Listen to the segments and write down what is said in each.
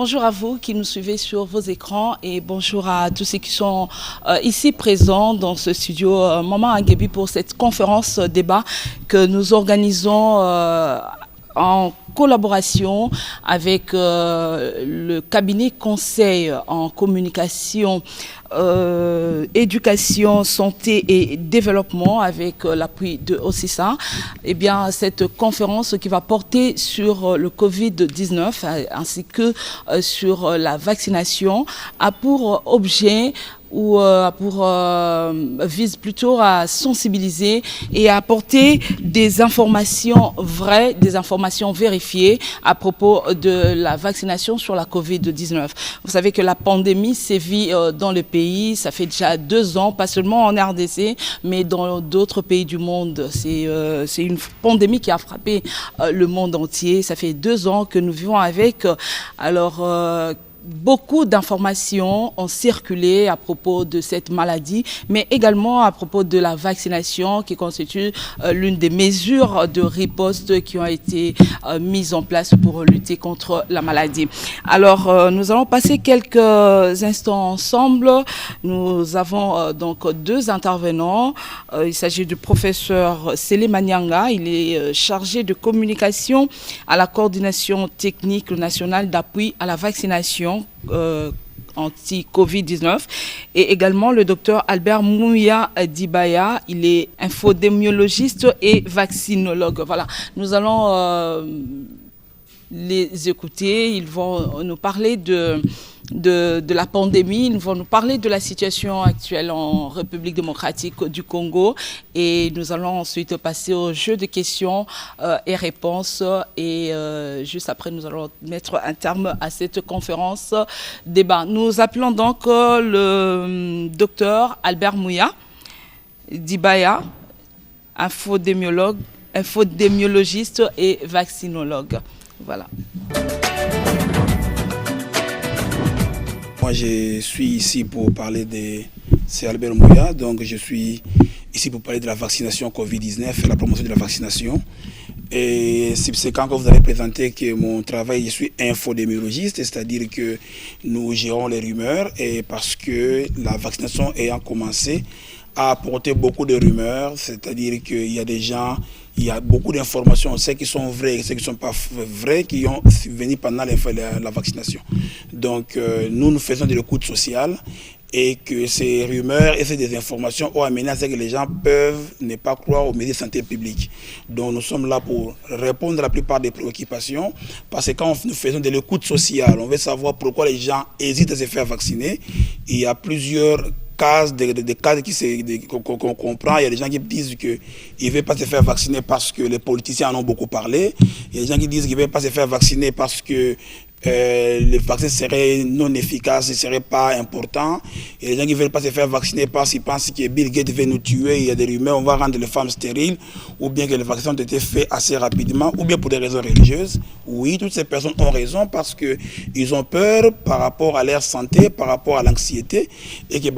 Bonjour à vous qui nous suivez sur vos écrans et bonjour à tous ceux qui sont ici présents dans ce studio Maman Anguébi pour cette conférence débat que nous organisons en collaboration avec le cabinet conseil en communication, éducation, santé et développement avec l'appui de OCISA. Eh bien, cette conférence qui va porter sur le Covid-19 ainsi que sur la vaccination a pour objet vise plutôt à sensibiliser et à apporter des informations vraies, des informations vérifiées à propos de la vaccination sur la Covid-19. Vous savez que la pandémie sévit dans le pays, ça fait déjà 2 ans, pas seulement en RDC, mais dans d'autres pays du monde. C'est une pandémie qui a frappé le monde entier. Ça fait 2 ans que nous vivons avec. Alors, beaucoup d'informations ont circulé à propos de cette maladie, mais également à propos de la vaccination qui constitue l'une des mesures de riposte qui ont été mises en place pour lutter contre la maladie. Alors, nous allons passer quelques instants ensemble. Nous avons donc 2 intervenants. Il s'agit du professeur Sélé Manianga. Il est chargé de communication à la coordination technique nationale d'appui à la vaccination anti-Covid-19 et également le docteur Albert Mouya Dibaya, il est infodémiologiste et vaccinologue. Voilà, nous allons les écouter, ils vont nous parler de la pandémie, ils vont nous parler de la situation actuelle en République démocratique du Congo et nous allons ensuite passer au jeu de questions et réponses et juste après nous allons mettre un terme à cette conférence débat. Nous appelons donc le docteur Albert Mouya Dibaya, infodémiologiste et vaccinologue. Voilà. Moi, je suis ici pour parler c'est Albert Mouya, donc je suis ici pour parler de la vaccination Covid-19 et la promotion de la vaccination. Et c'est quand vous avez présenté que mon travail, je suis infodémiologiste, c'est-à-dire que nous gérons les rumeurs et parce que la vaccination ayant commencé a apporté beaucoup de rumeurs, c'est-à-dire qu'il y a des gens, il y a beaucoup d'informations, ceux qui sont vraies et ceux qui ne sont pas vraies, qui ont venu pendant la vaccination. Donc nous faisons de l'écoute sociale et que ces rumeurs et ces désinformations ont amené à ce que les gens peuvent ne pas croire aux mesures de santé publique. Donc nous sommes là pour répondre à la plupart des préoccupations parce que quand nous faisons de l'écoute sociale, on veut savoir pourquoi les gens hésitent à se faire vacciner. Il y a plusieurs des cas qu'on comprend. Il y a des gens qui disent qu'ils ne veulent pas se faire vacciner parce que les politiciens en ont beaucoup parlé. Il y a des gens qui disent qu'ils ne veulent pas se faire vacciner parce que le vaccin serait non efficace, ne serait pas important. Il y a des gens qui ne veulent pas se faire vacciner parce qu'ils pensent que Bill Gates va nous tuer. Il y a des rumeurs, on va rendre les femmes stériles, ou bien que les vaccins ont été faits assez rapidement, ou bien pour des raisons religieuses. Oui, toutes ces personnes ont raison parce qu'ils ont peur par rapport à leur santé, par rapport à l'anxiété, et que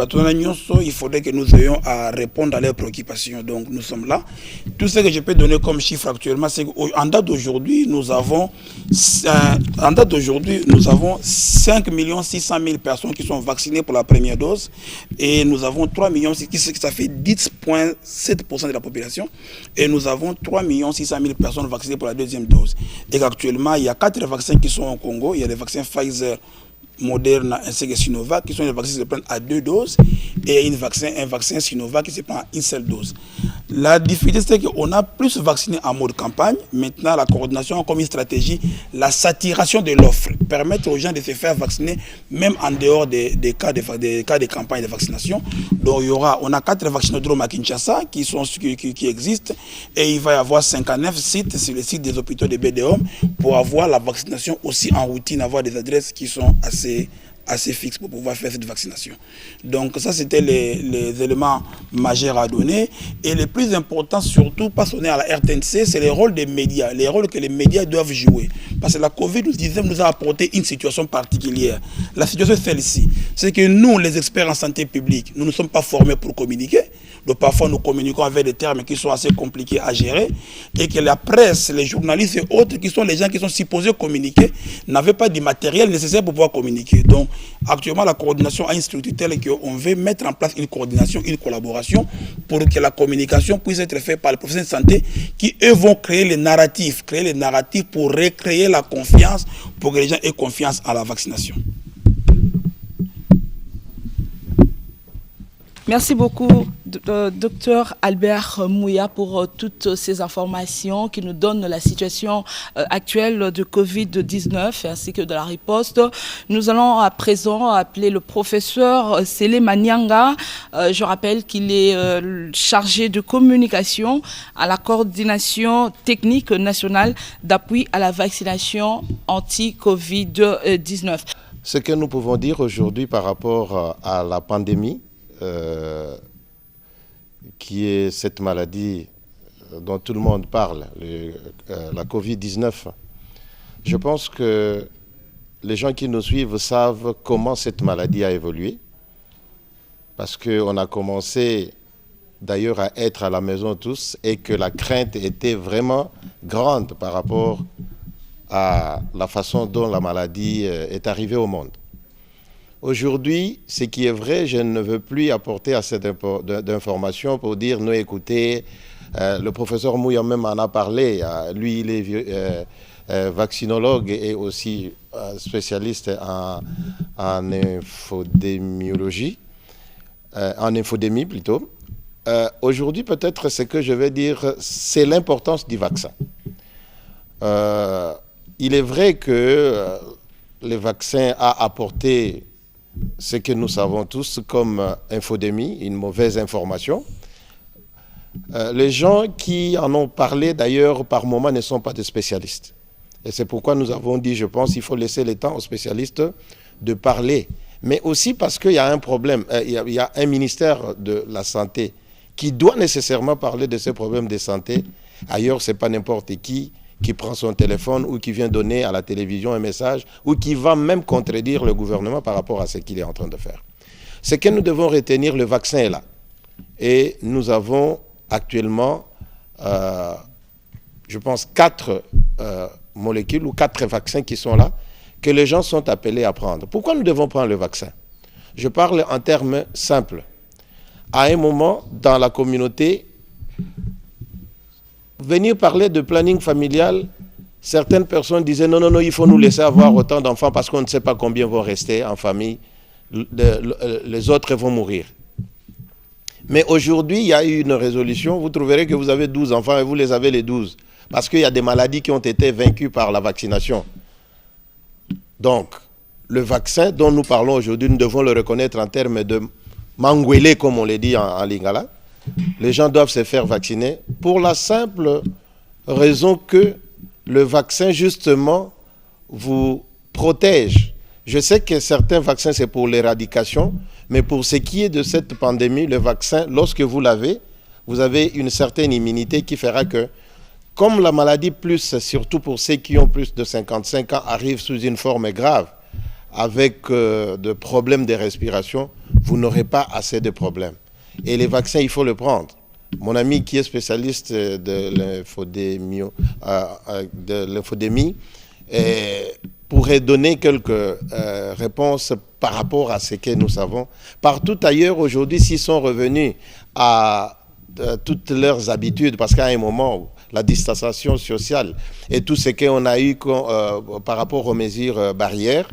il faudrait que nous ayons à répondre à leurs préoccupations. Donc nous sommes là. Tout ce que je peux donner comme chiffre actuellement, c'est qu'en date d'aujourd'hui, nous avons 5 600 000 personnes qui sont vaccinées pour la première dose et nous avons 3 millions, ça fait 10,7% de la population et nous avons 3 600 000 personnes vaccinées pour la deuxième dose. Et qu'actuellement, il y a 4 vaccins qui sont au Congo. Il y a les vaccins Pfizer, Moderna ainsi que Sinovac qui sont des vaccins qui se prennent à 2 doses et un vaccin Sinovac qui se prend à une seule dose. La difficulté, c'est qu'on a plus vacciné en mode campagne. Maintenant, la coordination a comme une stratégie la saturation de l'offre, permettre aux gens de se faire vacciner même en dehors des cas de campagne de vaccination. Donc, on a 4 vaccinodromes à Kinshasa qui existent et il va y avoir 59 sites sur les sites des hôpitaux de BDOM pour avoir la vaccination aussi en routine, avoir des adresses qui sont assez assez fixe pour pouvoir faire cette vaccination. Donc ça, c'était les éléments majeurs à donner. Et le plus important, surtout, parce qu'on est à la RTNC, c'est les rôles des médias, les rôles que les médias doivent jouer. Parce que la COVID-19 nous a apporté une situation particulière. La situation est celle-ci. C'est que nous, les experts en santé publique, nous ne sommes pas formés pour communiquer. Donc parfois, nous communiquons avec des termes qui sont assez compliqués à gérer. Et que la presse, les journalistes et autres, qui sont les gens qui sont supposés communiquer, n'avaient pas du matériel nécessaire pour pouvoir communiquer. Donc actuellement, la coordination a une structure telle qu'on veut mettre en place une coordination, une collaboration pour que la communication puisse être faite par les professionnels de santé qui, eux, vont créer les narratifs pour recréer la confiance, pour que les gens aient confiance à la vaccination. Merci beaucoup, Dr Albert Mouya, pour toutes ces informations qui nous donnent la situation actuelle de Covid-19 ainsi que de la riposte. Nous allons à présent appeler le professeur Sélé Manianga. Je rappelle qu'il est chargé de communication à la coordination technique nationale d'appui à la vaccination anti-Covid-19. Ce que nous pouvons dire aujourd'hui par rapport à la pandémie, qui est cette maladie dont tout le monde parle, la Covid-19. Je pense que les gens qui nous suivent savent comment cette maladie a évolué, parce qu'on a commencé d'ailleurs à être à la maison tous et que la crainte était vraiment grande par rapport à la façon dont la maladie est arrivée au monde. Aujourd'hui, ce qui est vrai, je ne veux plus apporter assez d'informations pour dire, nous écoutez, le professeur Mouya même en a parlé, lui il est vaccinologue et aussi spécialiste en infodémiologie, en infodémie plutôt. Aujourd'hui, peut-être ce que je vais dire, c'est l'importance du vaccin. Il est vrai que le vaccin a apporté ce que nous savons tous comme infodémie, une mauvaise information. Les gens qui en ont parlé d'ailleurs par moment ne sont pas des spécialistes. Et c'est pourquoi nous avons dit, je pense, qu'il faut laisser le temps aux spécialistes de parler. Mais aussi parce qu'il y a un problème, il y a un ministère de la Santé qui doit nécessairement parler de ces problèmes de santé. Ailleurs, ce n'est pas n'importe qui prend son téléphone ou qui vient donner à la télévision un message ou qui va même contredire le gouvernement par rapport à ce qu'il est en train de faire. Ce que nous devons retenir, le vaccin est là. Et nous avons actuellement, je pense, 4 molécules ou 4 vaccins qui sont là, que les gens sont appelés à prendre. Pourquoi nous devons prendre le vaccin? Je parle en termes simples. À un moment, dans la communauté, venir parler de planning familial, certaines personnes disaient non, il faut nous laisser avoir autant d'enfants parce qu'on ne sait pas combien vont rester en famille, les autres vont mourir. Mais aujourd'hui, il y a eu une résolution, vous trouverez que vous avez 12 enfants et vous les avez les 12, parce qu'il y a des maladies qui ont été vaincues par la vaccination. Donc, le vaccin dont nous parlons aujourd'hui, nous devons le reconnaître en termes de manguélé, comme on le dit en lingala. Les gens doivent se faire vacciner pour la simple raison que le vaccin, justement, vous protège. Je sais que certains vaccins, c'est pour l'éradication, mais pour ce qui est de cette pandémie, le vaccin, lorsque vous l'avez, vous avez une certaine immunité qui fera que, comme la maladie, plus, surtout pour ceux qui ont plus de 55 ans, arrive sous une forme grave, avec des problèmes de respiration, vous n'aurez pas assez de problèmes. Et les vaccins, il faut le prendre. Mon ami qui est spécialiste de l'infodémie pourrait donner quelques réponses par rapport à ce que nous savons. Partout ailleurs, aujourd'hui, s'ils sont revenus à toutes leurs habitudes, parce qu'à un moment, la distanciation sociale et tout ce qu'on a eu par rapport aux mesures barrières,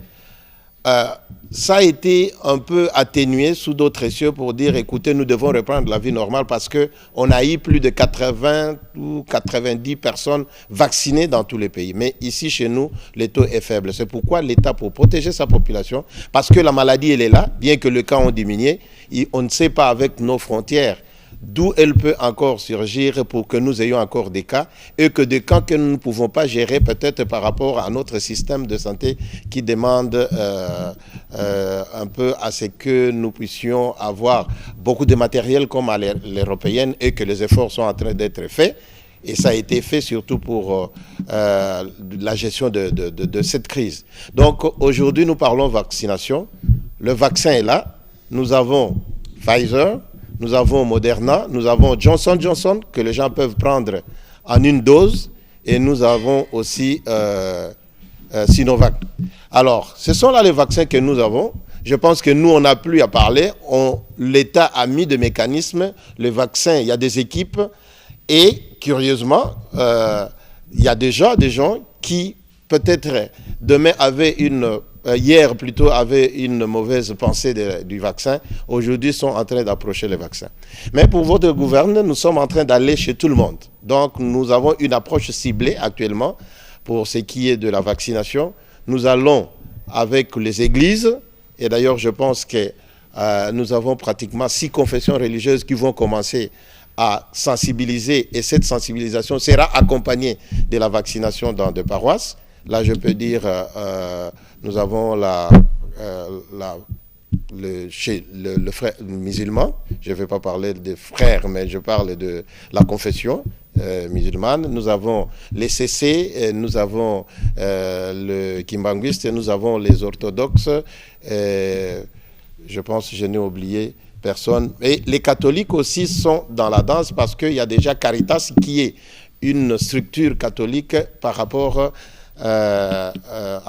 ça a été un peu atténué sous d'autres cieux pour dire, écoutez, nous devons reprendre la vie normale parce qu'on a eu plus de 80 ou 90 personnes vaccinées dans tous les pays. Mais ici, chez nous, le taux est faible. C'est pourquoi l'État, pour protéger sa population, parce que la maladie, elle est là, bien que le cas ont diminué, on ne sait pas avec nos frontières d'où elle peut encore surgir pour que nous ayons encore des cas et que des cas que nous ne pouvons pas gérer peut-être par rapport à notre système de santé qui demande un peu à ce que nous puissions avoir beaucoup de matériel comme à l'européenne et que les efforts sont en train d'être faits. Et ça a été fait surtout pour la gestion de cette crise. Donc aujourd'hui, nous parlons vaccination. Le vaccin est là. Nous avons Pfizer, nous avons Moderna, nous avons Johnson & Johnson que les gens peuvent prendre en une dose. Et nous avons aussi Sinovac. Alors, ce sont là les vaccins que nous avons. Je pense que nous, on n'a plus à parler. L'État a mis des mécanismes. Le vaccin, il y a des équipes. Et curieusement, il y a déjà des gens qui, peut-être, hier plutôt, avaient une mauvaise pensée du vaccin. Aujourd'hui, sont en train d'approcher le vaccin. Mais pour votre gouvernement, nous sommes en train d'aller chez tout le monde. Donc, nous avons une approche ciblée actuellement pour ce qui est de la vaccination. Nous allons avec les églises. Et d'ailleurs, je pense que nous avons pratiquement 6 confessions religieuses qui vont commencer à sensibiliser, et cette sensibilisation sera accompagnée de la vaccination dans des paroisses. Là, je peux dire, nous avons le frère musulman, je ne vais pas parler des frères, mais je parle de la confession musulmane. Nous avons les CC, nous avons le kimbanguiste, nous avons les orthodoxes, je pense que je n'ai oublié personne. Et les catholiques aussi sont dans la danse parce qu'il y a déjà Caritas qui est une structure catholique par rapport à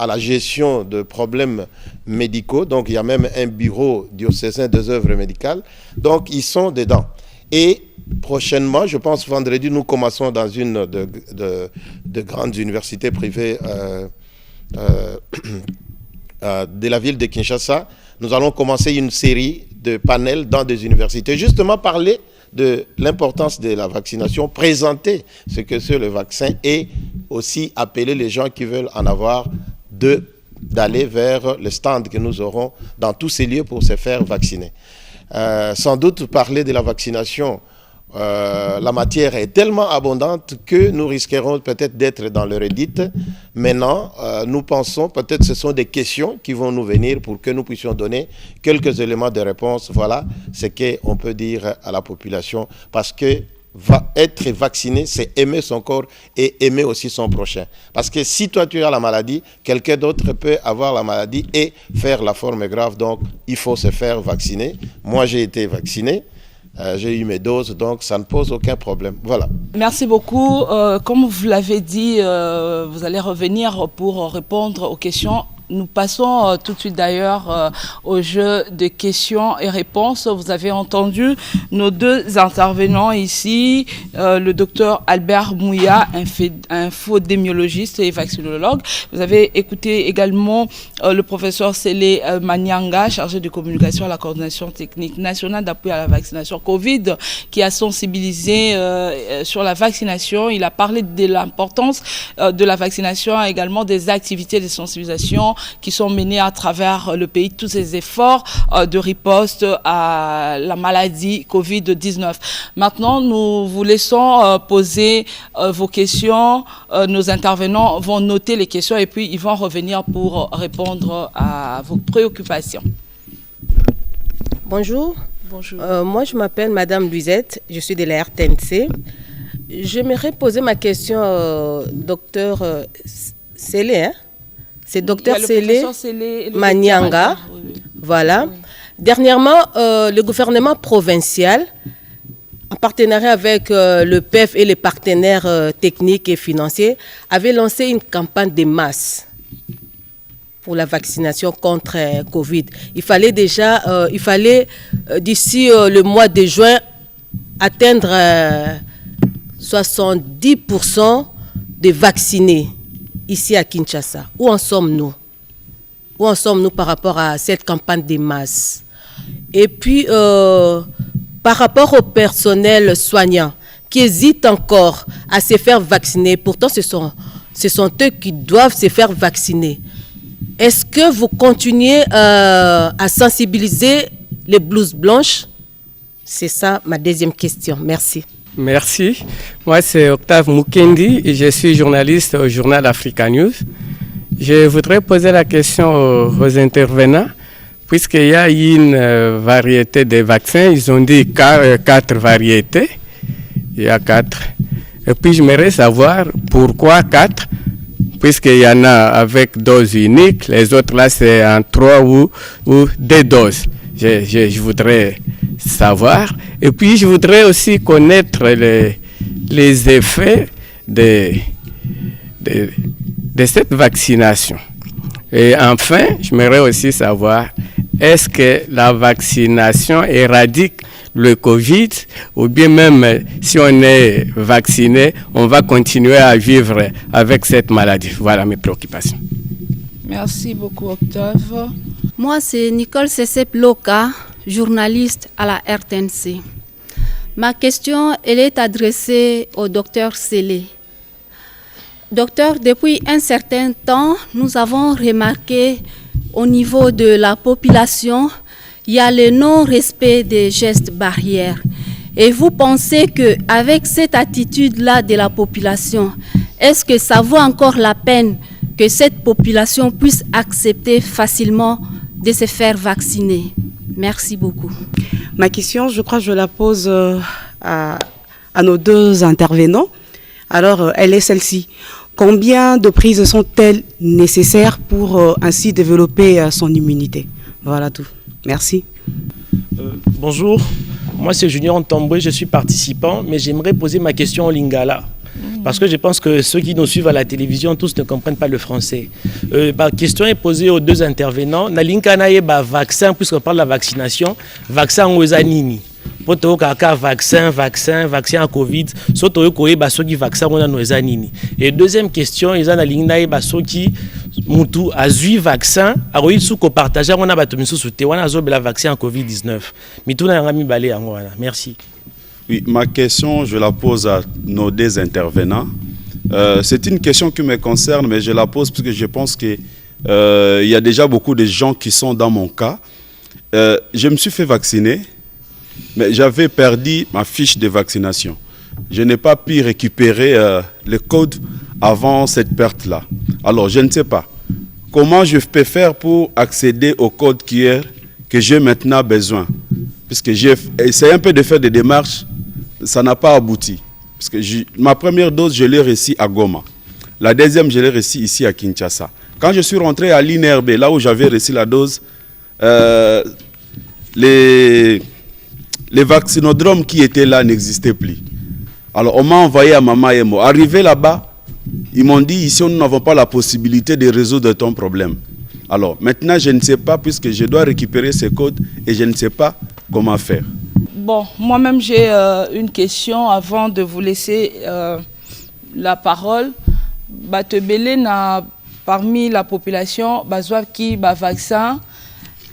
la gestion de problèmes médicaux. Donc il y a même un bureau diocésain des œuvres médicales. Donc ils sont dedans. Et prochainement, je pense vendredi, nous commençons dans une de grandes universités privées de la ville de Kinshasa. Nous allons commencer une série de panels dans des universités, justement parler de l'importance de la vaccination, présenter ce que c'est le vaccin et aussi appeler les gens qui veulent en avoir d'aller vers le stand que nous aurons dans tous ces lieux pour se faire vacciner. Sans doute parler de la vaccination, la matière est tellement abondante que nous risquerons peut-être d'être dans le redite. Maintenant, nous pensons peut-être que ce sont des questions qui vont nous venir pour que nous puissions donner quelques éléments de réponse. Voilà ce qu'on peut dire à la population. Parce que être vacciné, c'est aimer son corps et aimer aussi son prochain. Parce que si toi tu as la maladie, quelqu'un d'autre peut avoir la maladie et faire la forme grave. Donc, il faut se faire vacciner. Moi, j'ai été vacciné. J'ai eu mes doses, donc ça ne pose aucun problème. Voilà. Merci beaucoup. Comme vous l'avez dit, vous allez revenir pour répondre aux questions. Nous passons tout de suite d'ailleurs au jeu de questions et réponses. Vous avez entendu nos 2 intervenants ici, le docteur Albert Mouya, infodémiologiste et vaccinologue. Vous avez écouté également le professeur Sélé Manyanga, chargé de communication à la coordination technique nationale d'appui à la vaccination Covid, qui a sensibilisé sur la vaccination. Il a parlé de l'importance de la vaccination, également des activités de sensibilisation qui sont menés à travers le pays, tous ces efforts de riposte à la maladie Covid-19. Maintenant, nous vous laissons poser vos questions. Nos intervenants vont noter les questions et puis ils vont revenir pour répondre à vos préoccupations. Bonjour. Bonjour. Moi, je m'appelle Madame Luisette, je suis de la RTNC. J'aimerais poser ma question au docteur Sélé, hein? C'est docteur Sélé Manyanga. Oui. Voilà. Oui. Dernièrement, le gouvernement provincial, en partenariat avec le PEF et les partenaires techniques et financiers, avait lancé une campagne de masse pour la vaccination contre Covid. Il fallait d'ici le mois de juin atteindre 70% de vaccinés ici à Kinshasa. Où en sommes-nous? Où en sommes-nous par rapport à cette campagne de masse? Et puis, par rapport au personnel soignant qui hésite encore à se faire vacciner, pourtant ce sont eux qui doivent se faire vacciner. Est-ce que vous continuez à sensibiliser les blouses blanches? C'est ça ma deuxième question. Merci. Merci. Moi, c'est Octave Mukendi et je suis journaliste au journal Africa News. Je voudrais poser la question aux intervenants, puisqu'il y a une variété de vaccins. Ils ont dit 4 variétés. Il y a 4. Et puis, j'aimerais savoir pourquoi 4, puisqu'il y en a avec dose unique. Les autres, là, c'est en 3 ou 2 doses. Je voudrais savoir. Et puis, je voudrais aussi connaître les effets de cette vaccination. Et enfin, j'aimerais aussi savoir, est-ce que la vaccination éradique le Covid, ou bien même si on est vacciné, on va continuer à vivre avec cette maladie? Voilà mes préoccupations. Merci beaucoup, Octave. Moi, c'est Nicole Sesep Loka, journaliste à la RTNC. Ma question, elle est adressée au docteur Sélé. Docteur, depuis un certain temps, nous avons remarqué au niveau de la population, il y a le non-respect des gestes barrières. Et vous pensez qu'avec cette attitude-là de la population, est-ce que ça vaut encore la peine que cette population puisse accepter facilement de se faire vacciner? Merci beaucoup. Ma question, je crois que je la pose à nos 2 intervenants. Alors, elle est celle-ci. Combien de prises sont-elles nécessaires pour ainsi développer son immunité? Voilà tout. Merci. Bonjour, moi c'est Junior Ntombwe, je suis participant, mais j'aimerais poser ma question en lingala. Parce que je pense que ceux qui nous suivent à la télévision, tous ne comprennent pas le français. Ma question est posée aux 2 intervenants. Nalinkana yeba vaccin, puisqu'on parle de la vaccination, vaccin oezanini. Poto kaka vaccin à Covid, soto yokoyeba soki vaccin on a oezanini. Et deuxième question, ils ont nalinga yeba soki mutu azui vaccin, aroyi suko partager on a batomisu soute, on a zobela vaccin à Covid-19. Mituna ngami balé yango wana. Merci. Oui, ma question, je la pose à nos 2 intervenants. C'est une question qui me concerne, mais je la pose parce que je pense qu'il y a déjà beaucoup de gens qui sont dans mon cas. Je me suis fait vacciner, mais j'avais perdu ma fiche de vaccination. Je n'ai pas pu récupérer le code avant cette perte-là. Alors, je ne sais pas comment je peux faire pour accéder au code que j'ai maintenant besoin. Puisque j'ai essayé un peu de faire des démarches, ça n'a pas abouti. Parce que ma première dose, je l'ai reçue à Goma. La deuxième, je l'ai reçue ici à Kinshasa. Quand je suis rentré à l'INRB, là où j'avais reçu la dose, les vaccinodromes qui étaient là n'existaient plus. Alors on m'a envoyé à Mama Emo. Arrivé là-bas, ils m'ont dit, ici, nous n'avons pas la possibilité de résoudre ton problème. Alors maintenant, je ne sais pas, puisque je dois récupérer ces codes et je ne sais pas comment faire. Bon, moi-même, j'ai une question avant de vous laisser la parole. Batebele n'a parmi la population, qui vaccin.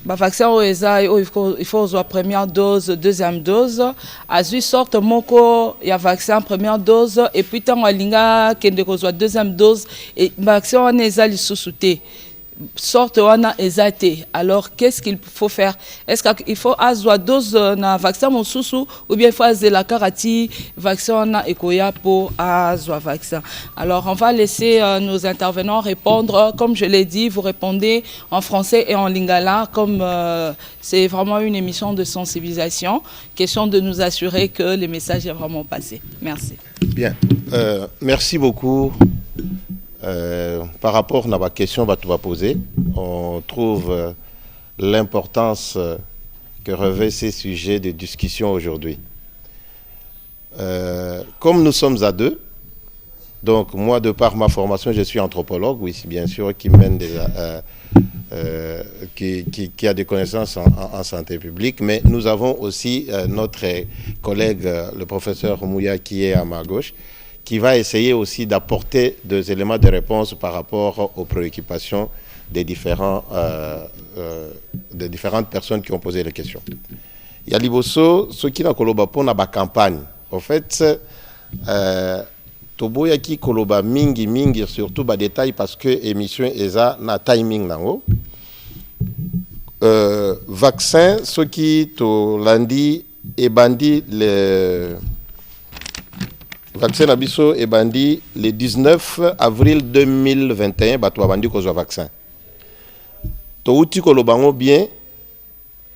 Vaccin il faut la première dose, deuxième dose. Azui sorte moko, il y a vaccin première dose et puis tant alinga kende kozwa deuxième dose et vaccin on est allé sous-souté. Sorte wana ezate. Alors qu'est-ce qu'il faut faire? Est-ce qu'il faut azwa dose na vaccin mon sousou ou bien il faut azer la karati vaccin na ekoya pour azwa vaccin? Alors on va laisser nos intervenants répondre. Comme je l'ai dit, vous répondez en français et en lingala, comme c'est vraiment une émission de sensibilisation. Question de nous assurer que le message est vraiment passé. Merci. Bien, merci beaucoup. Par rapport à la question que tu vas poser, on trouve l'importance que revêt ces sujets de discussion aujourd'hui. Comme nous sommes à 2, donc moi de par ma formation je suis anthropologue, oui bien sûr, qui mène qui a des connaissances en santé publique, mais nous avons aussi notre collègue le professeur Mouya qui est à ma gauche, qui va essayer aussi d'apporter des éléments de réponse par rapport aux préoccupations des différentes personnes qui ont posé les questions. Il y a Liboso, ce qui n'a pas pour la campagne. En fait, Toboya qui koloba mingi surtout bas détail parce que émission eza na timing nango. Vaccin, ce qui to lundi et bandi le vaccin Nabiso et bandi le 19 avril 2021 bato bandi ko vaccin to uti ko lobango bien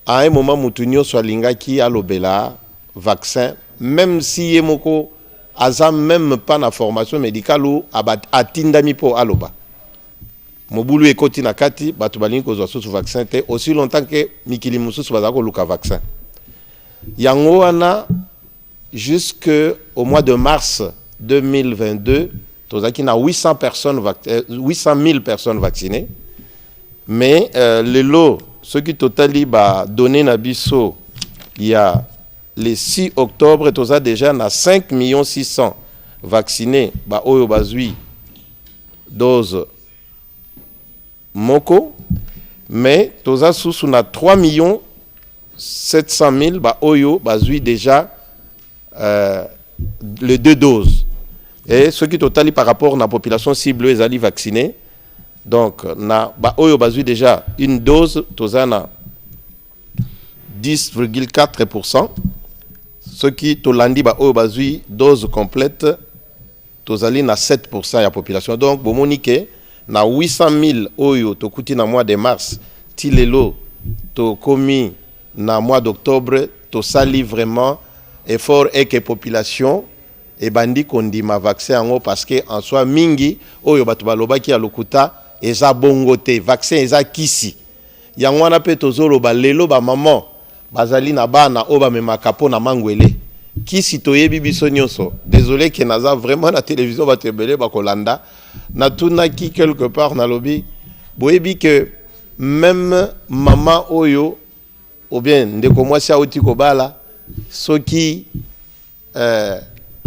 à un moment mutunyo so lingaki alobela vaccin même si yemoko aza même pas na formation médicale ou atindami po aloba mobulu ekoti na kati bato balingi ko zo vaccin te aussi longtemps que mikili mususu bazako luka vaccin yango wana jusqu'au mois de mars 2022 tozaki na 800 000 personnes vaccinées mais le lot ce qui totali ba donné na biso il y a le 6 octobre toza déjà na 5 600 vaccinés ba oyo bazui dose moko mais toza sous na 3 700 000 ba oyo bazui déjà les 2 doses et ce qui totali par rapport à la population cible les ali vaccinés donc na ba oyo bazui déjà une dose toza na 10,4%. Ce qui tolandi ba oyo bazui dose complète tozali na 7% de la population. Donc bomonike na 800 000 oyo tokuti na mois de mars ti lelo to komi na mois d'octobre to sali vraiment effort et que population et bandi kondima vaccin ango parce que en soi mingi oyo bato balobaki ya lokuta eza bongote vaccin eza kisi yango wana pe tozoloba lelo ba maman bazali na bana oba memaka po na mangwele kisi toyebi biso nyonso désolé que naza vraiment na télévision batebele bakolanda na tunaki quelque part na lobby boyebi que même maman oyo ou bien ndeko mwasi auti kobala soki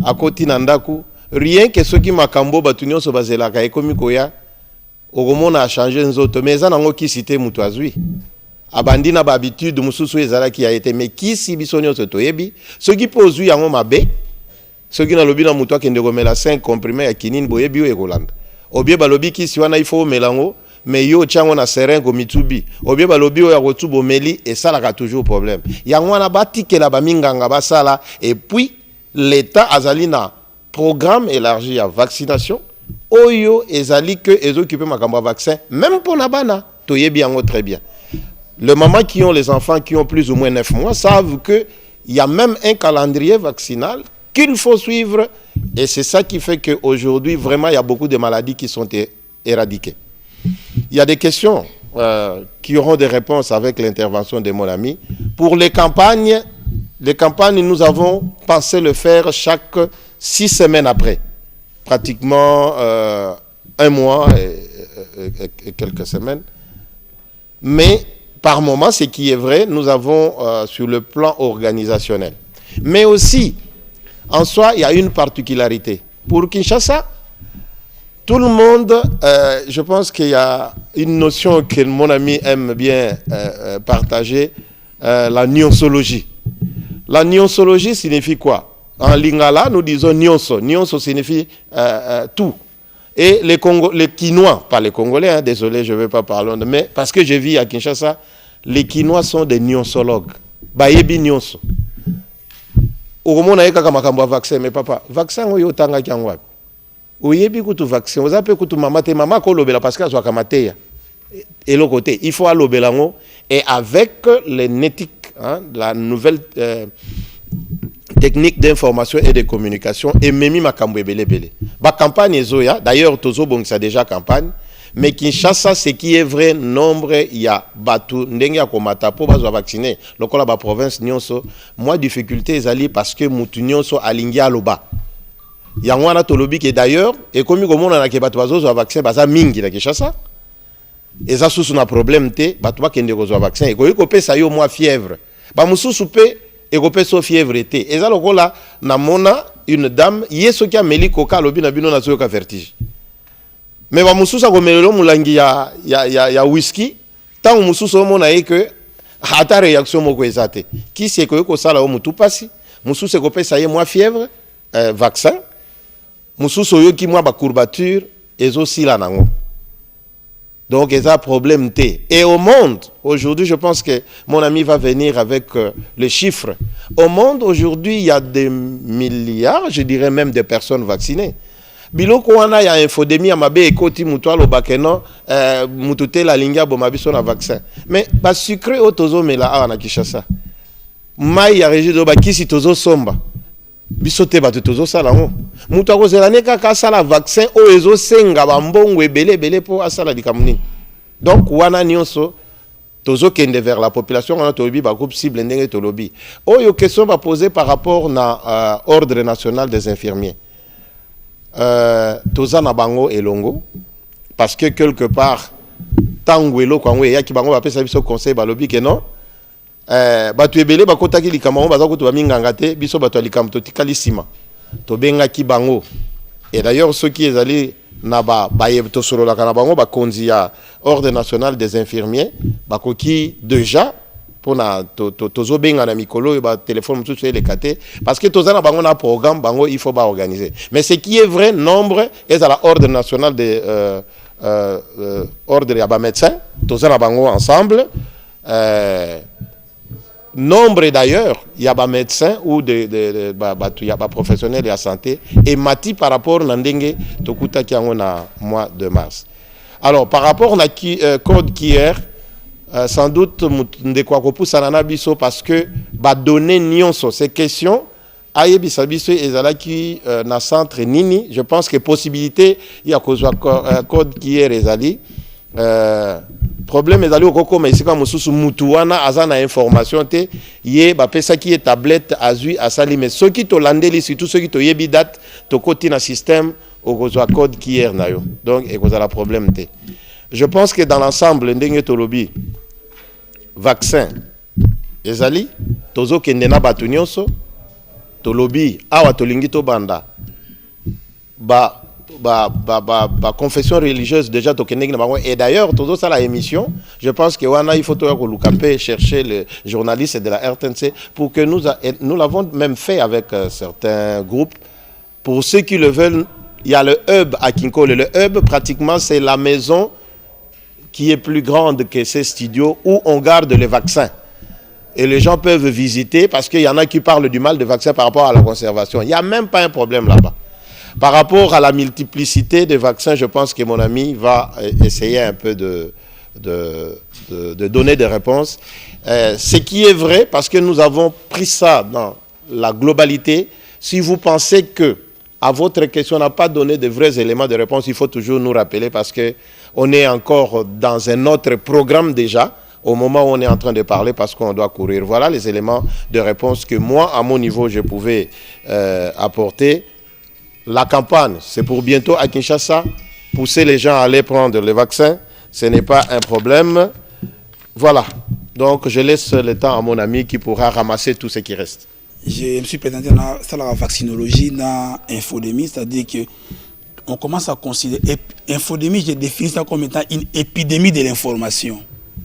akoti na ndaku rien que soki makambo batu nyonso bazelaka ekomi koya okomona a changer nzoto mais eza nango kisi te mutu azwi abandi na ba habitude mususu ezalaki ya été mais kisi biso nyonso toyebi soki pozwi yango mabe soki na lobi na mutu akende komela 5 comprimés ya kinini boyebi yo ekolanda obie balobi kisi wana il faut melango mais yo tiango na seringue mitubi obie balobi yo ya kotubo meli et ça la toujours problème yango wana batikela ba minganga basala et puis l'état azali na programme élargi à vaccination oyo ezali que ezoccuper makambo vaccin même pour na bana toyebi yango très bien. Les mamans qui ont les enfants qui ont plus ou moins 9 mois savent qu'il y a même un calendrier vaccinal qu'il faut suivre et c'est ça qui fait qu'aujourd'hui vraiment il y a beaucoup de maladies qui sont éradiquées. Il y a des questions qui auront des réponses avec l'intervention de mon ami. Pour les campagnes, nous avons pensé le faire chaque 6 semaines après, pratiquement un mois et quelques semaines. Mais par moment, ce qui est vrai, nous avons sur le plan organisationnel. Mais aussi, en soi, il y a une particularité. Pour Kinshasa, tout le monde, je pense qu'il y a une notion que mon ami aime bien partager, la nuancologie. La nuancologie signifie quoi? En lingala, nous disons nyonso. Nyonso signifie tout. Et les Quinois, pas les Congolais, hein, désolé, je ne vais pas parler, mais parce que je vis à Kinshasa, les Quinois sont des nuancologues. Bayebi nyonso. Okomo na yeka makambo vaccin, mais papa, vaccin oyo tanga kyangwa. Oyebi kutu vaccin, ozape kutu mama te mama ko lobela parce que azwa kamateya. Et le côté, il faut alobela ngo et avec les nétiques, hein, la nouvelle technique d'information et de communication et memi makambo ebele bele. Ba campagne ezoya, d'ailleurs tozo bongisa déjà campagne, mais Kinshasa ce qui est vrai nombre il y a batu ndenge ya komata po bazwa vacciner lokola ba province nyonso moi difficulté ezali parce que mutu nyonso alingi aloba. Yango wana tolobi que d'ailleurs et komi komona na ke batu bazozwa vaccin baza mingi na Kinshasa. Eza susu na problème te batu bakende kozwa vaccin et koyi kopesa yo moi fièvre. Ba mususu pe et kopesa fièvre te. Eza lokola na mona une dame yeso ki ameli koka lobi na bino na zo ka vertige. Mais ba mususu akomelelo mulangi ya whisky tant mususu omona que ata réaction moko ezate. Ki se koyi ko sala o mutu pasi mususu kopesa ye moi fièvre vaccin mususu yo ki moi ba courbature ezo sila nango. Donc, il y a un problème T. Et au monde, aujourd'hui, je pense que mon ami va venir avec les chiffres. Au monde, aujourd'hui, il y a des milliards, je dirais même des personnes vaccinées. Biloko wana ya infodémie à mabe ekoti mutualo bakeno mutute la linga bomabiso na vaccin. Mais ba sucré otozo mela awa na Kinshasa. Mai ya regido ba kisi tozo somba. Biso te batu tozo sala ngo. Mutu akozela ne kaka sala vaccin o ezo senga ba mbongo ebele po asala dikamuni. Donc wana nyonso tozo kende vers la population on a tobi ba groupe cible ndenge to lobby. Oyo question va poser par rapport na ordre national des infirmiers. Toza na bango elongo parce que quelque part tangwelo kwangwe ya ki bango ba pesa biso conseil ba lobby que non batu ebele bakotaki likambo baza ko to baminganga te biso batu likambo to tikali sima to benga ki bango et d'ailleurs ceux qui ezali na ba to solo la kana bango ba konzi ya ordre national des infirmiers bakoki déjà pour na tozo benga na mikolo ba téléphone tout sur les katé parce que toza na bango na programme bango il faut ba organiser mais ce qui est vrai nombre est à la ordre national de ordre ya ba médecins toza na bango ensemble nombre d'ailleurs il y a ba médecins ou de il y a ba professionnels de la santé et mati par rapport na ndenge tokuta ki yango na mois de mars. Alors par rapport na code QR sans doute ndekwa ko poussa na biso parce que ba donner nyonso ces questions ayebisa biso ezalaki na centre nini je pense que possibilité ya kozwa code QR ezali problème ezali okoko mais isika mususu mutu wana azana information te ye ba pesa ki tablette azui asali mais ceux qui to landeli surtout ceux qui to yebi date to koti na système okozwa code QR na yo donc ekozala problème te. Je pense que dans l'ensemble ndenge to lobby vaccin ezali tozo kende na batu nyonso to lobby awa to lingi to banda ba confession religieuse déjà to kende na bango et d'ailleurs tozo ça la émission je pense que wana il faut to ko lukape chercher le journaliste de la RTNC pour que nous l'avons même fait avec certains groupes pour ceux qui le veulent. Il y a le hub à Kinkole. Le hub pratiquement c'est la maison qui est plus grande que ces studios où on garde les vaccins. Et les gens peuvent visiter parce qu'il y en a qui parlent du mal des vaccins par rapport à la conservation. Il n'y a même pas un problème là-bas. Par rapport à la multiplicité des vaccins, je pense que mon ami va essayer un peu de donner des réponses. Ce qui est vrai, parce que nous avons pris ça dans la globalité, si vous pensez que à votre question, on n'a pas donné de vrais éléments de réponse, il faut toujours nous rappeler parce qu'on est encore dans un autre programme déjà, au moment où on est en train de parler parce qu'on doit courir. Voilà les éléments de réponse que moi, à mon niveau, je pouvais apporter. La campagne, c'est pour bientôt à Kinshasa, pousser les gens à aller prendre le vaccin, ce n'est pas un problème. Voilà, donc je laisse le temps à mon ami qui pourra ramasser tout ce qui reste. Je me suis présenté dans la vaccinologie, dans l'infodémie, c'est-à-dire qu'on commence à considérer l'infodémie, je définis ça comme étant une épidémie de l'information.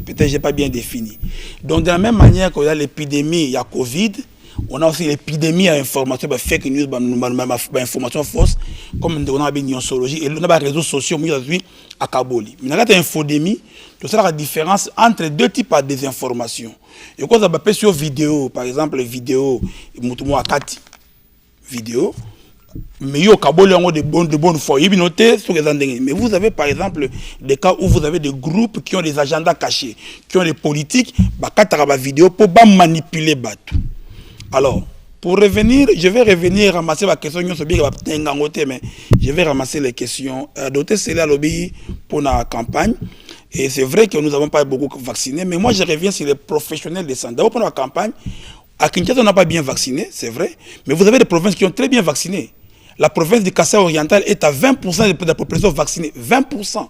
Peut-être que je n'ai pas bien défini. Donc de la même manière qu'il y a l'épidémie, il y a Covid, on a aussi l'épidémie à l'information, fake news, information fausse, comme on a une sociologie, et on a des réseaux sociaux, aujourd'hui, à Kaboli. Mais dans l'infodémie, c'est la différence entre deux types de désinformation. Et quand on a sur vidéo, par exemple, vidéo, vidéo, mais il y a de bonnes fois. Mais vous avez par exemple des cas où vous avez des groupes qui ont des agendas cachés, qui ont des politiques, vidéo pour manipuler Batou. Alors, pour revenir, je vais revenir ramasser la question, mais je vais ramasser les questions. Docteur Célia Lobby pour la campagne. Et c'est vrai que nous n'avons pas beaucoup vacciné, mais moi je reviens sur les professionnels de santé. D'abord pour la campagne, à Kinshasa on n'a pas bien vacciné, c'est vrai, mais vous avez des provinces qui ont très bien vacciné. La province du Kassai oriental est à 20% de la population vaccinée, 20%.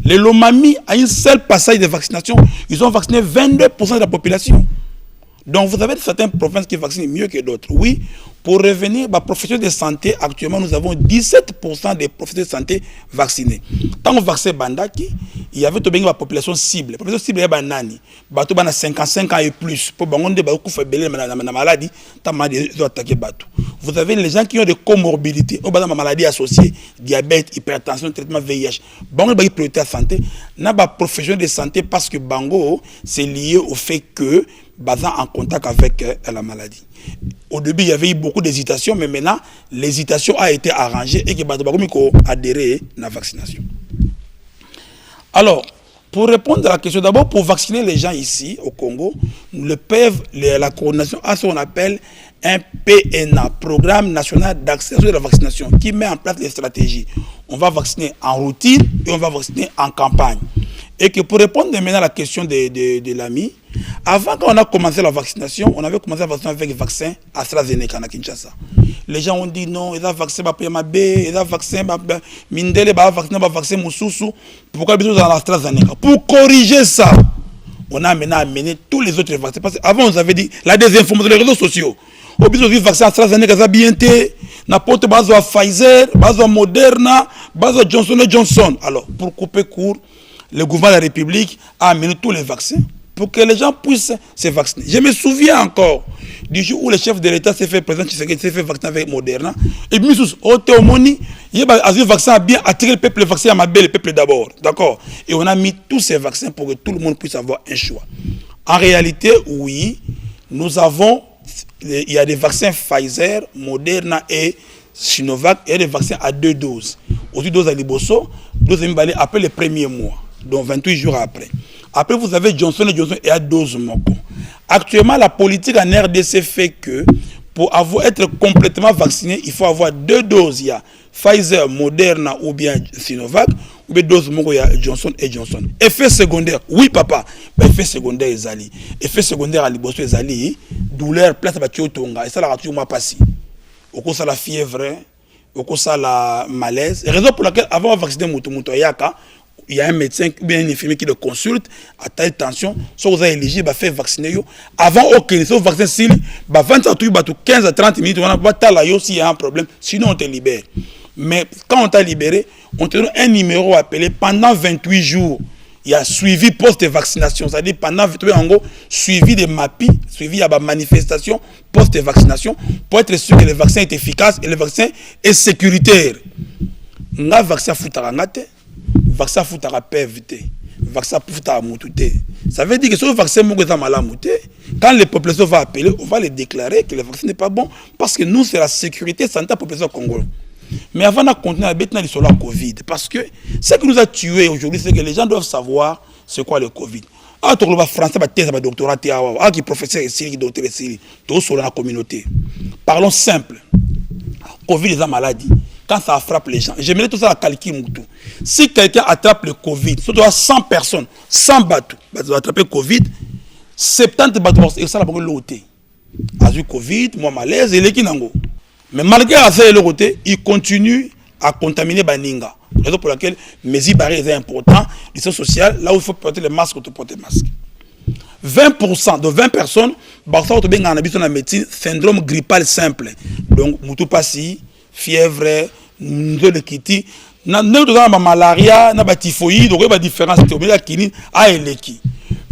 Les Lomami, à un seul passage de vaccination, ils ont vacciné 22% de la population. Donc vous avez certaines provinces qui vaccinent mieux que d'autres. Oui, pour revenir, professionnels de santé, actuellement nous avons 17% des professionnels de santé vaccinés. Tant que vaccin Bandaki, il y avait la population cible. La population cible est banani. Bateau bana 55 ans et plus. Pour bangonde bakou fait belé la maladie, tant maladie attaquer bateau. Vous avez les gens qui ont des comorbidités, au bas maladie associée, diabète, hypertension, traitement VIH. Bango ba priorité à santé, n'a pas professionnel de santé parce que bango c'est lié au fait que basant en contact avec la maladie. Au début, il y avait eu beaucoup d'hésitation, mais maintenant, l'hésitation a été arrangée et que Badobagoumiko a adhéré à la vaccination. Alors, pour répondre à la question, d'abord, pour vacciner les gens ici, au Congo, le PEV, la coordination a ce qu'on appelle un PNA, Programme National d'Accélération de la Vaccination, qui met en place les stratégies. On va vacciner en routine et on va vacciner en campagne. Et que pour répondre maintenant à la question de l'ami, avant quand on a commencé la vaccination, on avait commencé la vaccination avec le vaccin AstraZeneca à Kinshasa. Les gens ont dit non, ils ont vaccin PMAB, ils ont vaccin Mindele, ils ont vaccin Moussoussou. Pourquoi ils ont AstraZeneca? Pour corriger ça, on a maintenant amené tous les autres vaccins. Parce qu'avant, on avait dit la désinformation sur les réseaux sociaux. Au besoin du vaccin AstraZeneca, ça a bien été. N'importe quoi, Pfizer, Moderna, Johnson & Johnson. Alors, pour couper court, le gouvernement de la République a amené tous les vaccins pour que les gens puissent se vacciner. Je me souviens encore du jour où le chef de l'État s'est fait présenter, s'est fait vacciner avec Moderna. Et puis, au Théomoni, il y a un vaccin à bien attirer le peuple, le vaccin à ma belle, le peuple d'abord. D'accord? Et on a mis tous ces vaccins pour que tout le monde puisse avoir un choix. En réalité, oui, nous avons, il y a des vaccins Pfizer, Moderna et Sinovac, et des vaccins à 2 doses. Aussi, dose à Liboso, dose à Mbale après le premier mois. Donc 28 jours après. Après, vous avez Johnson & Johnson et à dose moko. Actuellement, la politique en RDC fait que pour être complètement vacciné, il faut avoir 2 doses. Il y a Pfizer, Moderna ou bien Sinovac, ou bien dose moko, il y a Johnson & Johnson. Effet secondaire, oui papa, mais effet secondaire est ali. Effet secondaire à liboso est ali, douleur, place à battu tonga, et ça la rature m'a passé. Au cours de la fièvre, au cours de la malaise. Et raison pour laquelle, avant de vacciner Moutou Yaka, il y a un médecin ou bien un infirmier qui le consulte à telle tension, soit vous êtes éligible à faire vacciner. Avant aucun vaccin, si 15 à 30 minutes, on va s'il y a un problème, sinon on te libère. Mais quand on t'a libéré, on te donne un numéro appelé pendant 28 jours. Il y a suivi post-vaccination, c'est-à-dire pendant 28 jours, en gros, suivi des MAPI, suivi à la manifestation post-vaccination pour être sûr que le vaccin est efficace et le vaccin est sécuritaire. On a vaccin foutarangate. Vaccin foutara PVT, vaccin foutara moutouté. Ça veut dire que si le vaccin est malamouté, quand les populations vont appeler, on va les déclarer que le vaccin n'est pas bon parce que nous, c'est la sécurité santé de la population congolaise. Mais avant de continuer à bêter sur la Covid, parce que ce qui nous a tués aujourd'hui, c'est que les gens doivent savoir c'est quoi le Covid. Ah, tu vas français, tu vas doctorat, ah, qui professeur ici, qui docteur ici, tout sur la communauté. Parlons simple. Covid est une maladie. Quand ça frappe les gens, j'aimerais tout ça à calculer. Si quelqu'un attrape le Covid, surtout à 100 personnes, 100 bateaux, va attraper le Covid, 70 bateaux, et ça, la bonne loté. Azu Covid, moi malaise, et les kinango. Mais malgré ça, le côté, il continue à contaminer Baninga. Raison pour laquelle mesures barrières est important, l'histoire sociale, là où il faut porter le masque, tu portes le masque. 20% de 20 personnes, ça va bien en habitant la médecine, syndrome grippal simple. Donc, moutou passi, fièvre, nous de kiti, na malaria, na typhoïde, donc il y a différence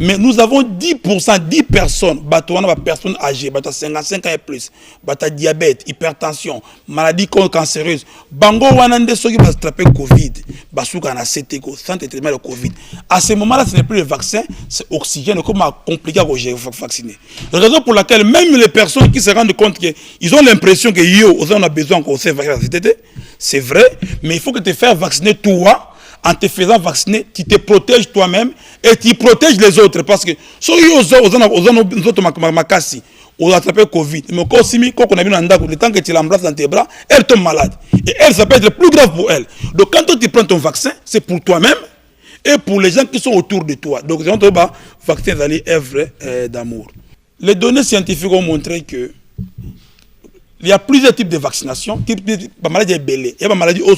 mais nous avons 10%, 10 personnes, personnes âgées, 55 ans et plus, diabète, hypertension, maladie cancéreuse, bango wanande ceux qui vont attraper Covid, basuka na CT, centre de traitement de Covid. À ce moment-là, ce n'est plus le vaccin, c'est oxygène, comment compliqué à vacciner. La raison pour laquelle même les personnes qui se rendent compte qu'ils ont l'impression que on a besoin qu'on se vacciner, c'est vrai, mais il faut que tu fasses vacciner toi. En te faisant vacciner, tu te protèges toi-même et tu protèges les autres. Parce que si on a attrapé Covid, mais quand on a vu le temps que tu l'embrasses dans tes bras, elle tombe malade. Et elle, ça peut être plus grave pour elle. Donc quand tu prends ton vaccin, c'est pour toi-même et pour les gens qui sont autour de toi. Donc c'est un vaccin œuvre d'amour. Les données scientifiques ont montré que il y a plusieurs types de vaccination. La maladie est belée. Il y a la maladie au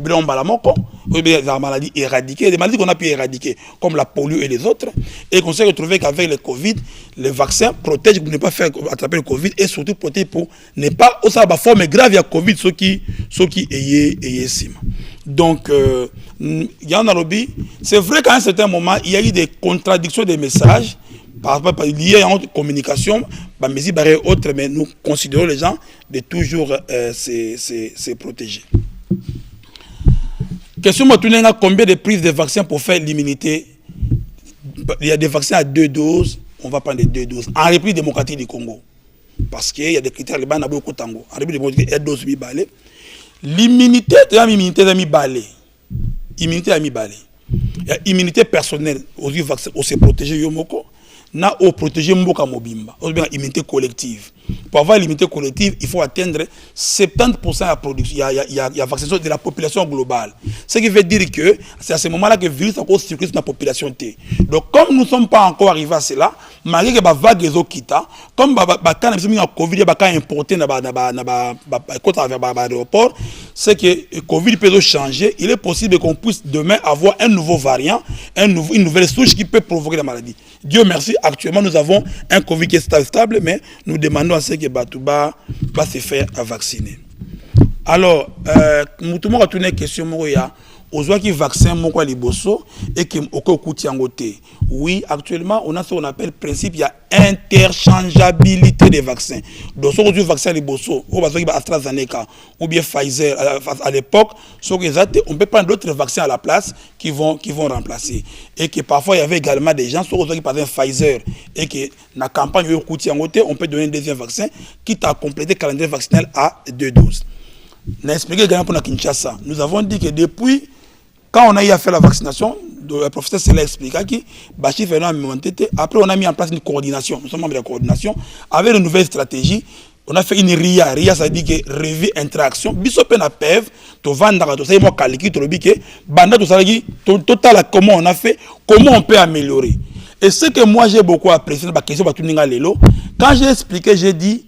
bilan balamoko. des maladies éradiquées, des maladies qu'on a pu éradiquer, comme la polio et les autres, et qu'on s'est retrouvé qu'avec le Covid, les vaccins protègent pour ne pas faire attraper le Covid et surtout protègent pour ne pas aussi avoir forme grave il y a Covid, ceux qui est sim. Donc, c'est vrai qu'à un certain moment, il y a eu des contradictions des messages liées à une communication, mais autres, mais nous considérons les gens de toujours se protéger. Question combien de prises de vaccins pour faire l'immunité? Il y a des vaccins à 2 doses, on va prendre les 2 doses. En République démocratique du Congo, parce qu'il y a des critères, il y a beaucoup de tango. En République démocratique, il y a 2 doses mi-balé. L'immunité, c'est l'immunité de mi-balé. Immunité à mi-balé. Il y a immunité personnelle, aussi vaccin, on s'est protégé yomoko. Na au protéger mboka mobimba, on bien immunité collective. Pour avoir l'immunité collective, il faut atteindre 70% de la production, il y a vaccination de la population globale. Ce qui veut dire que c'est à ce moment-là que le virus a circulé dans la population. Donc comme nous ne sommes pas encore arrivés à cela, malgré que la vague des eaux quitte, comme quand nous avons Covid, il a importé dans l'aéroport, c'est que le Covid peut changer. Il est possible qu'on puisse demain avoir un nouveau variant, une nouvelle souche qui peut provoquer la maladie. Dieu merci, actuellement nous avons un Covid qui est stable, mais nous demandons à ce que Batouba va se faire vacciner. Alors, nous avons retourné une question. Aux gens qui vaccinent mon quoi liboso et qui au côté. Oui, actuellement, on a ce qu'on appelle le principe, il y a interchangeabilité des vaccins. Donc, si on a vaccin liboso, ou AstraZeneca, ou bien Pfizer, à l'époque, on peut prendre d'autres vaccins à la place qui vont remplacer. Et que parfois, il y avait également des gens, qui par exemple Pfizer, et que dans la campagne on peut donner un deuxième vaccin qui t'a complété le calendrier vaccinal à 2 doses. On a expliqué également pour la Kinshasa. Nous avons dit que depuis quand on a eu à faire la vaccination, le professeur Sela expliqua que après on a mis en place une coordination, nous sommes membres de la coordination, avec une nouvelle stratégie, on a fait une RIA. RIA, ça dit que revue interaction, bisope na PEV, to vanda to say mo kaliki to lobi ke banda to salagi total comment on a fait, comment on peut améliorer. Et ce que moi j'ai beaucoup apprécié dans la question batuninga lelo, quand j'ai expliqué, j'ai dit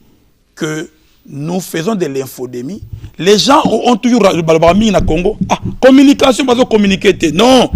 que nous faisons de l'infodémie. Les gens ont toujours le balbami na Congo. Ah, communication, pas de communiquer. Non,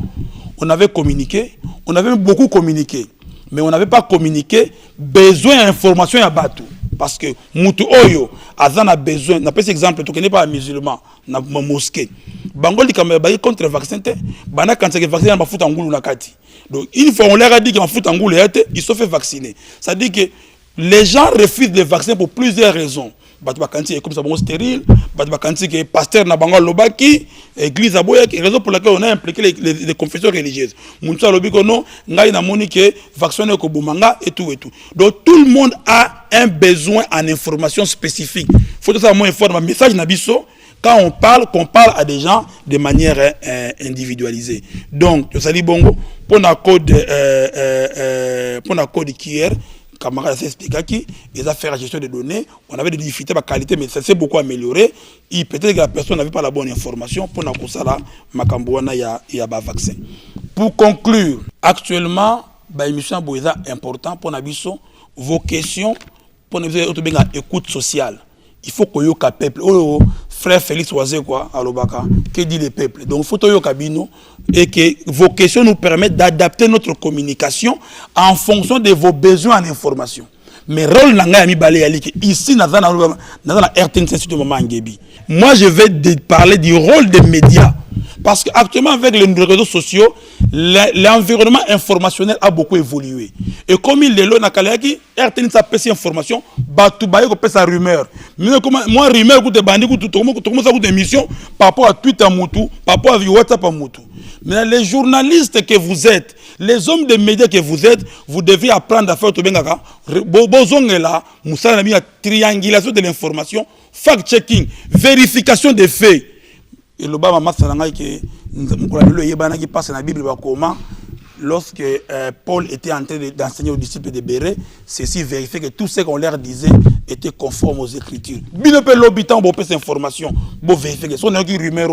on avait communiqué, on avait beaucoup communiqué, mais on n'avait pas communiqué besoin d'information à Batou. Parce que Moutou Oyo, Azan a besoin, n'a pas cet exemple, tu connais pas un musulman, na mosquée. Bangoli Kameba contre le vaccin, Bana quand c'est le vaccin, on va foutre en goulou na kati. Donc, une fois on leur a dit qu'on va foutre en goulou, ils se fait vacciner. Ça dit que les gens refusent les vaccins pour plusieurs raisons. Batbakanti est comme ça bon stérile, Batbakanti est pasteur na bango lobaki, église aboyaki, raison pour laquelle on a impliqué les confessions religieuses. Mounsa lobiko non, ngai na moni que vacciner ko bumanga et tout et tout. Donc tout le monde a un besoin en information spécifique. Faut que ça moi informe message na biso quand on parle qu'on parle à des gens de manière individualisée. Donc ça dit bongo pour na code QR camarade s'est expliqué qu'ils ont fait la gestion des données, on avait des difficultés de qualité, mais ça s'est beaucoup amélioré. Et peut-être que la personne n'avait pas la bonne information pour nous ça là, Makambouana y a vaccin. Pour conclure, actuellement, l'émission est important pour nous vos questions, pour nous écoute sociale. Il faut que le peuple, frère Félix Oazé quoi, à l'Obaka, que dit le peuple. Donc il faut que le cabino et que vos questions nous permettent d'adapter notre communication en fonction de vos besoins en information. Mais rôle nanga mi balé ali ici dans la RTNC sur le moment Ngebi. Moi je vais parler du rôle des médias parce qu'actuellement avec les réseaux sociaux, l'environnement informationnel a beaucoup évolué. Et comme il est là na kalaki RTNC a passé information, batu baye ko pesa rumeur. Mais moi rumeur ko te bandi ko tout ça ko émission par rapport à Twitter mutu, par rapport à WhatsApp mutu. Mais les journalistes que vous êtes, les hommes de médias que vous êtes, vous devez apprendre à faire tout bien. Bozongela, Moussa a mis la triangulation de l'information, fact-checking, vérification des faits. Et le bas maman Salanga qui passe dans la Bible comment lorsque Paul était en train d'enseigner aux disciples de Béret, ceci vérifiait que tout ce qu'on leur disait était conforme aux Écritures. Bien peu l'habitant pour cette information, pour vérifier que si on a une rumeur,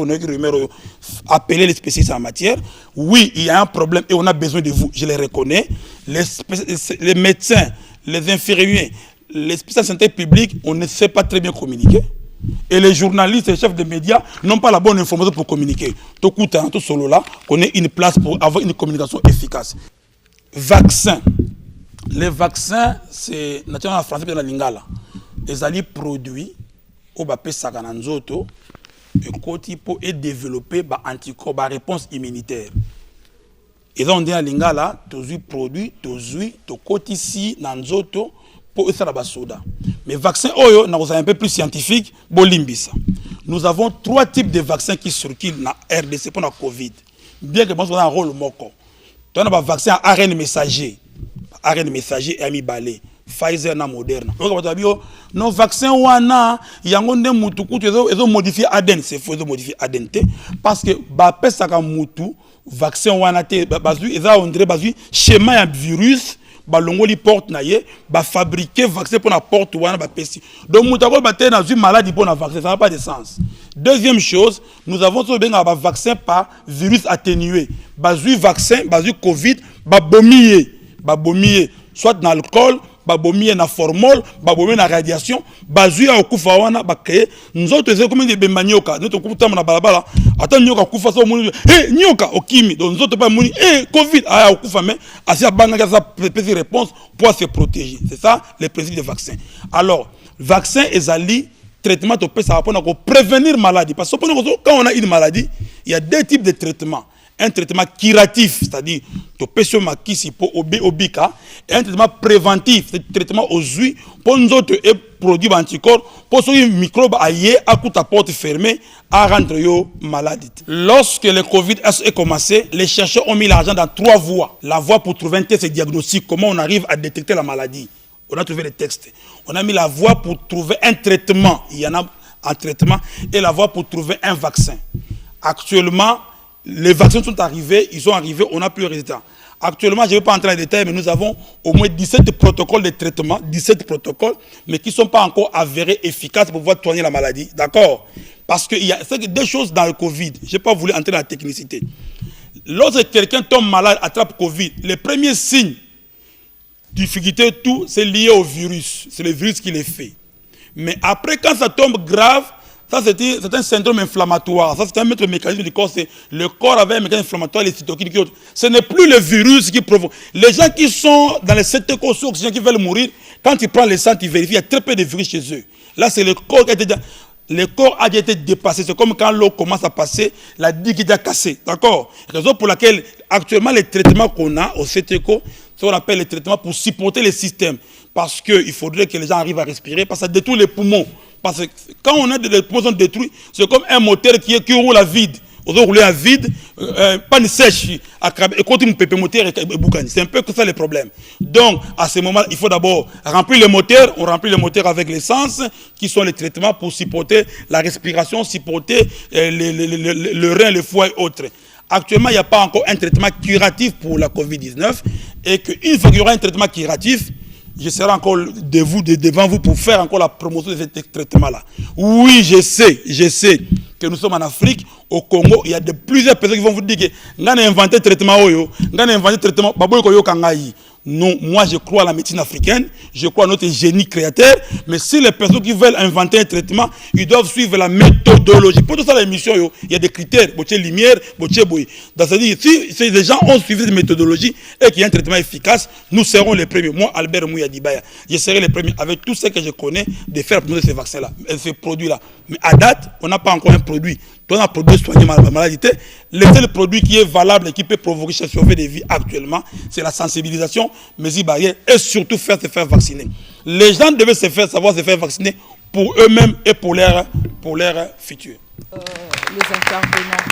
appeler les spécialistes en matière. Oui, il y a un problème et on a besoin de vous. Je les reconnais. Les médecins, les infirmiers, les spécialistes de santé publique, on ne sait pas très bien communiquer. Et les journalistes et les chefs de médias n'ont pas la bonne information pour communiquer. Tout coûte, tout solo là, qu'on ait une place pour avoir une communication efficace. Vaccin. Les vaccins, c'est naturellement en français, dans la lingala. Les alliés produits, au bapé sagananzoto, et côté pour développer des anticorps, des réponses immunitaires. Et donc, on dit à lingala, tous les produits, tous les côté ici, nanzoto, pour faire la soda. Mais vaccin, nous un peu plus scientifique, bolimbisa. Nous avons 3 types de vaccins qui circulent dans la RDC pour la COVID. Bien que nous avons un rôle moko. Nous avons un vaccin à ARN messager. ARN messager et ami balé. Pfizer na Moderna. Donc, nos vaccins wana, yango nde mutu kutu ezo modifier ADN, c'est faux, ezo modifier ADN parce que ba pesa ka mutu vaccin wana te bazu eza ondre bazu schéma ya virus ba longoli porte na ye ba fabriquer vaccin pour la porte wana ba pesi. Donc mutu ko ba te na zu maladie pour la vaccin, ça n'a pas de sens. Deuxième chose, nous avons so benga ba vaccin par virus atténué. Bazu vaccin, bazu Covid, ba bommier soit dans l'alcool, babomie na formol, babomie na radiation, bazu ya okufa wana bakeye, nous autres c'est comme des bemanyoka, nous okuta na balabala, ata nyoka okufa so muni, nyoka okimi, donc nous autres pas muni, Covid aya okufa mais asia banga ça petite réponse pour se protéger. C'est ça le principe des vaccins. Alors, vaccin ezali traitement to ça va pour prévenir maladie parce que quand on a une maladie, il y a 2 types de traitements. Un traitement curatif, c'est-à-dire to pesio makisi pour obika, et un traitement préventif, c'est un traitement aux huiles pour nous autres et produits anticorps pour ce microbe aillé à coup ta porte fermée à rendre yo malade. Lorsque le Covid a commencé, les chercheurs ont mis l'argent dans 3 voies. La voie pour trouver un test diagnostic, comment on arrive à détecter la maladie. On a trouvé les textes. On a mis la voie pour trouver un traitement. Il y en a un traitement et la voie pour trouver un vaccin. Actuellement, les vaccins sont arrivés, ils sont arrivés, on n'a plus de résultats. Actuellement, je ne vais pas entrer dans les détails, mais nous avons au moins 17 protocoles de traitement, 17 protocoles, mais qui ne sont pas encore avérés efficaces pour pouvoir soigner la maladie. D'accord? Parce qu'il y a des choses dans le Covid. Je n'ai pas voulu entrer dans la technicité. Lorsque quelqu'un tombe malade, attrape Covid, les premiers signes, difficulté, tout, c'est lié au virus. C'est le virus qui les fait. Mais après, quand ça tombe grave, ça, c'est un syndrome inflammatoire. Ça, c'est un autre mécanisme du corps. C'est le corps avec un mécanisme inflammatoire, les cytokines qui autres. Ce n'est plus le virus qui provoque. Les gens qui sont dans les secteurs sous oxygène qui veulent mourir, quand ils prennent les sang, ils vérifient, il y a très peu de virus chez eux. Là, c'est le corps qui a été... Le corps a déjà été dépassé. C'est comme quand l'eau commence à passer, la digue est déjà cassée. D'accord? Raison pour laquelle, actuellement, les traitements qu'on a au CTECO, c'est ce qu'on appelle les traitements pour supporter les systèmes. Parce qu'il faudrait que les gens arrivent à respirer, parce que ça détruit les poumons. Parce que quand on a des poumons détruits, c'est comme un moteur qui roule à vide. On doit rouler à vide, pas de sèche, et quand on peut moteur et boucani. C'est un peu que ça le problème. Donc, à ce moment, il faut d'abord remplir le moteur. On remplit le moteur avec l'essence, qui sont les traitements pour supporter la respiration, supporter le rein, le foie et autres. Actuellement, il n'y a pas encore un traitement curatif pour la COVID-19. Et qu'une fois qu'il y aura un traitement curatif, je serai encore devant vous pour faire encore la promotion de ce traitement-là. Oui, je sais que nous sommes en Afrique, au Congo, il y a plusieurs personnes qui vont vous dire que nous avons inventé le traitement, non, moi je crois à la médecine africaine, je crois à notre génie créateur, mais si les personnes qui veulent inventer un traitement, ils doivent suivre la méthodologie. Pour tout ça, l'émission, il y a des critères, lumière, c'est-à-dire, si les gens ont suivi cette méthodologie et qu'il y a un traitement efficace, nous serons les premiers. Moi, Albert Mouya Dibaya, je serai les premiers, avec tout ce que je connais, de faire ces vaccins-là, ces produits-là. Mais à date, on n'a pas encore un produit. On a un produit soigné la maladie. Le seul produit qui est valable et qui peut provoquer cette sauver des vies actuellement, c'est la sensibilisation, mesures barrières et surtout se faire vacciner. Les gens devaient savoir se faire vacciner pour eux-mêmes et pour leur futur. Les intervenants.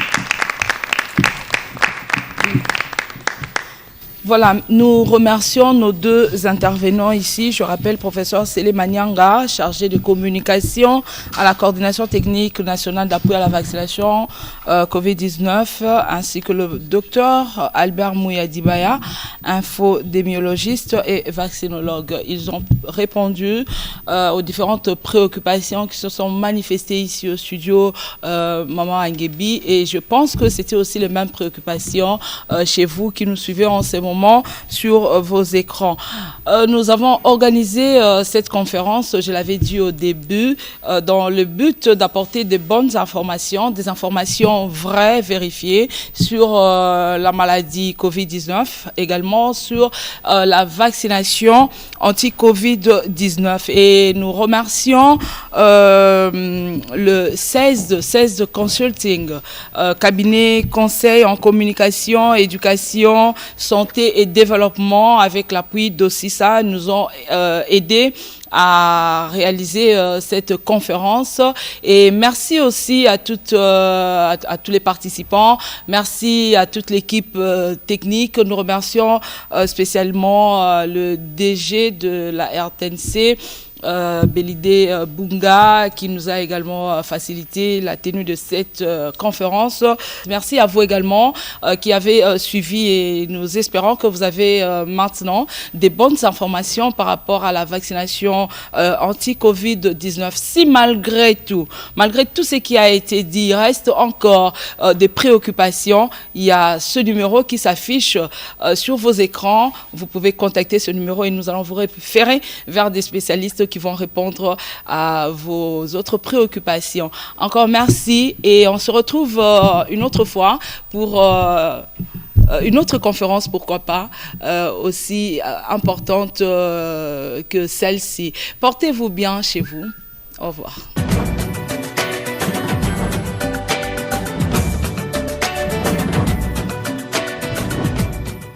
Voilà, nous remercions nos 2 intervenants ici. Je rappelle professeur Sélé Manyanga, chargé de communication à la coordination technique nationale d'appui à la vaccination COVID-19, ainsi que le docteur Albert Mouya Dibaya, infodémiologiste et vaccinologue. Ils ont répondu aux différentes préoccupations qui se sont manifestées ici au studio Maman Angebi, et je pense que c'était aussi les mêmes préoccupations chez vous qui nous suivez en ce moment. moment sur vos écrans. Nous avons organisé cette conférence, je l'avais dit au début, dans le but d'apporter de bonnes informations, des informations vraies, vérifiées sur la maladie Covid-19, également sur la vaccination anti-Covid-19. Et nous remercions le 16 Consulting, cabinet conseil en communication, éducation, santé et développement, avec l'appui d'Ossisa, nous ont aidés à réaliser cette conférence. Et merci aussi à tous les participants, merci à toute l'équipe technique. Nous remercions spécialement le DG de la RTNC, Belidé Bunga, qui nous a également facilité la tenue de cette conférence. Merci à vous également qui avez suivi, et nous espérons que vous avez maintenant des bonnes informations par rapport à la vaccination anti-Covid-19. Si malgré tout ce qui a été dit, il reste encore des préoccupations, il y a ce numéro qui s'affiche sur vos écrans. Vous pouvez contacter ce numéro et nous allons vous référer vers des spécialistes qui vont répondre à vos autres préoccupations. Encore merci, et on se retrouve une autre fois pour une autre conférence, pourquoi pas, aussi importante que celle-ci. Portez-vous bien chez vous. Au revoir.